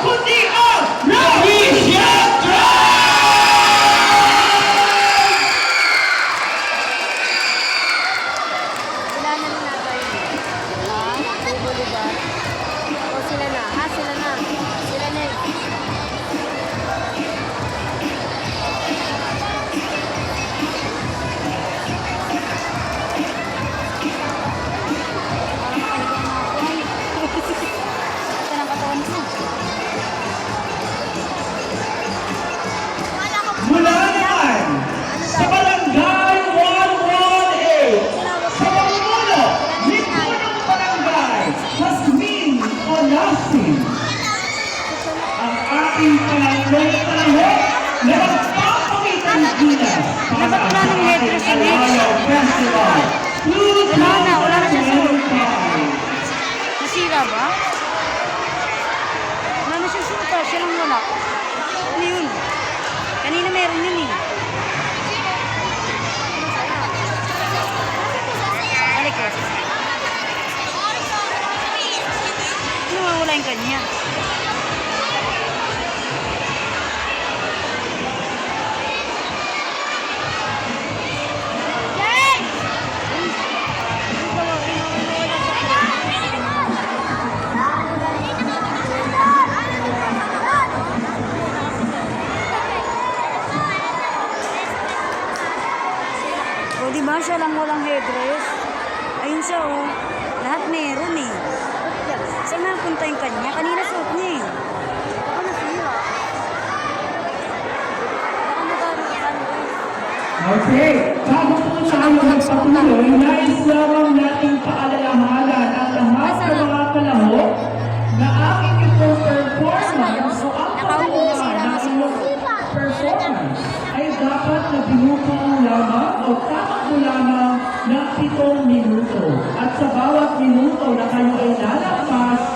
kundi ang Novician Wala na rin nata yun. Diba? O sila na. Sila na. Sila na eh. mula naman sa Barangay 118 sa Pamuno, lingkod ng barangay, Jasmine Olasin. Ang ating pangalawang panahon na magpapakita ng gilas para sa ating Alayaw Festival 2025. Nasira ba? Wala na siya suta. Siya lang wala. Ano yun? Kanina meron yun eh. Balik ko. Ano mawala yung kanya? O, diba siya lang walang headdress? Ayun siya, oh. Lahat meron eh. Saan napunta yung kanya? Kanina suot niya eh. Baka nasira. Baka magkano. Okay, bago po tayo magpatuloy, nais lamang nating paalalahanan ang lahat ng mga kalahok na aking itong performance o ang pagkuha ng iyong performance ay dapat na binukong lamang o tatakbo lamang ng 7 minuto. At sa bawat minuto na kayo